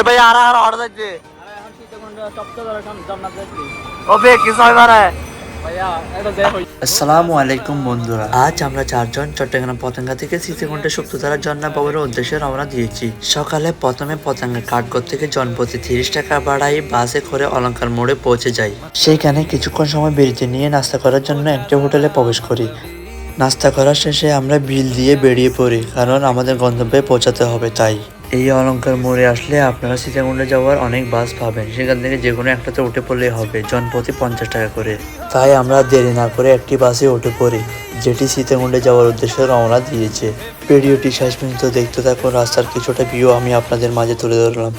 ভাই আর অর্ডার দিতে আরে এখন সীতাকুণ্ড সপ্তাহ ধরে জান্নাত যাচ্ছি ওবে কি সবাই ভাইয়া এটা যে হই। আসসালামু আলাইকুম বন্ধুরা, আজ আমরা চারজন চট্টগ্রাম পতেঙ্গা থেকে সিসিকুণ্ডে সুপ্তধারা ঝর্ণা ভবনের উদ্দেশ্যে রওনা দিয়েছি। সকালে প্রথমে পতেঙ্গা কাঠগড় থেকে জনপ্রতি 30 টাকা ভাড়ায় বাসে করে অলঙ্কার মোড়ে পৌঁছে যাই। সেখানে কিছুক্ষণ সময় বিরতি নিয়ে নাস্তা করার জন্য একটা হোটেলে প্রবেশ করি। নাস্তা করার শেষে আমরা বিল দিয়ে বেরিয়ে পড়ি, কারণ আমাদের গন্তব্যে পৌঁছাতে হবে। তাই এই অলঙ্কার মোড়ে আসলে আপনারা সীতাকুণ্ডে যাওয়ার অনেক বাস পাবেন, সেখান থেকে যে কোনো একটাতে উঠে পড়লেই হবে, জনপ্রতি 50 টাকা করে। তাই আমরা দেরি না করে একটি বাসে উঠে পড়ি, যেটি সীতাকুণ্ডে যাওয়ার উদ্দেশ্যে রওনা দিয়েছে। ভিডিওটি শেষ পর্যন্ত দেখতে থাকুন, রাস্তার কিছুটা ভিউ আমি আপনাদের মাঝে তুলে ধরলাম।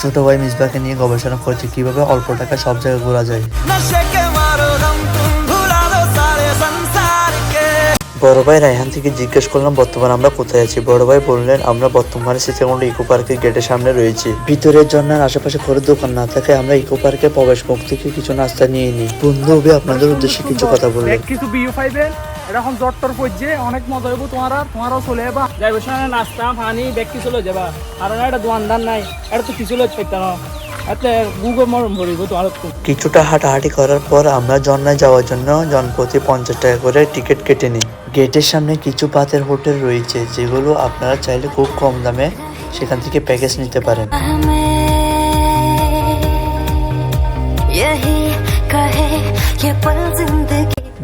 ছোট ভাই মিসবাকে নিয়ে গবেষণা করছে কিভাবে অল্প টাকা সব জায়গায় ঘোরা যায়। বড় ভাই রায়হান থেকে জিজ্ঞেস করলাম বর্তমানে আমরা কোথায় আছি। বড় ভাই বললেন আমরা বর্তমানে সীতাকুণ্ড ইকো পার্কের গেটের সামনে রয়েছি। ভিতরের ঝর্ণার আশেপাশে করে দোকান না থাকে আমরা ইকো পার্কের প্রবেশ মুখ থেকে কিছু নাস্তা নিয়ে নিই। বন্ধু হবে আপনাদের উদ্দেশ্যে কিছু কথা বললেন। কিছু বিউ পাইবেন, এরকম জট্টর পড়ছে, অনেক মজা হইব তোমারও চলে যাবা। যাইব সময় নাস্তা পানি ব্যক্তি চলে যাবা, কারণ এটা দোকানদার নাই, এটা তো কিছু লোক পেতাম এতে গুগল মরম ভরিব তোমার। কিছুটা হাঁটাহাঁটি করার পর আমরা ঝর্ণায় যাওয়ার জন্য জনপ্রতি 50 টাকা করে টিকিট কেটে নিই। গেটের সামনে কিছু পাতের হোটেল রয়েছে, যেগুলো আপনারা চাইলে খুব কম দামে সেখান থেকে প্যাকেজ নিতে পারেন।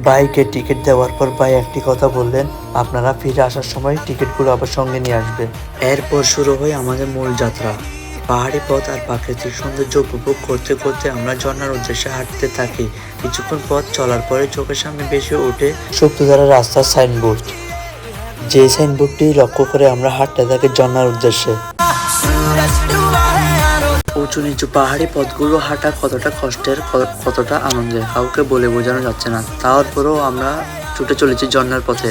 বাইকে টিকিট দেওয়ার পর ভাই একটি কথা বললেন, আপনারা ফিরে আসার সময় টিকিটগুলো আবার সঙ্গে নিয়ে আসবে। এরপর শুরু হয় আমাদের মূল যাত্রা। পাহাড়ি পথ আর প্রাকৃতিক সৌন্দর্য উপভোগ করতে করতে আমরা ঝর্ণার উদ্দেশ্যে হাঁটতে থাকি। কিছুক্ষণ পথ চলার পরে চোখের সামনে ভেসে ওঠে সুপ্তধারা রাস্তার সাইনবোর্ড। যে সাইনবোর্ডটি লক্ষ্য করে আমরা হাঁটতে থাকি ঝর্ণার উদ্দেশ্যে। উঁচু নিচু পাহাড়ি পথগুলো হাঁটা কতটা কষ্টের, কতটা আনন্দের, কাউকে বলে বোঝানো যাচ্ছে না। তারপরেও আমরা ছুটে চলেছি ঝর্ণার পথে।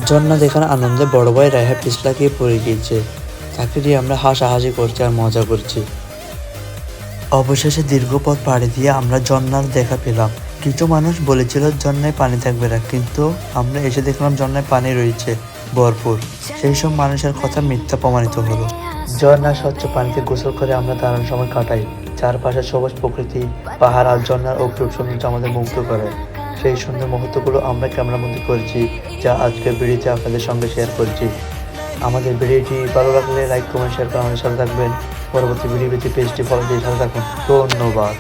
ঝর্ণা দেখার আনন্দে বড় ভাই রায়হা পিছলা গিয়ে পড়ে গিয়েছে। তাকে দিয়ে আমরা হাসাহাসি করছি আর মজা করছি। অবশেষে দীর্ঘ পথ পাড়ি দিয়ে আমরা ঝর্ণার দেখা পেলাম। কিছু মানুষ বলেছিল ঝর্ণায় পানি থাকবে না, কিন্তু আমরা এসে দেখলাম ঝর্ণায় পানি রয়েছে ভরপুর। সেই সব মানুষের কথা মিথ্যা প্রমাণিত হলো। ঝর্ণার স্বচ্ছ পানিতে গোসল করে আমরা দারুণ সময় কাটাই। চারপাশে সবুজ প্রকৃতি, পাহাড় আর ঝর্ণার অপরূপ সৌন্দর্য আমাদের মুগ্ধ করে। সেই সুন্দর মুহূর্তগুলো আমরা ক্যামেরাবন্দি করেছি, যা আজকের ভিডিওতে আপনাদের সঙ্গে শেয়ার করছি। আমাদের ভিডিওটি ভালো লাগলে লাইক কমেন্ট শেয়ার করে আমাদের সাথে থাকবেন। পরবর্তী ভিডিও পেতে পেজটি ফলো দিয়ে সাথে থাকুন। ধন্যবাদ।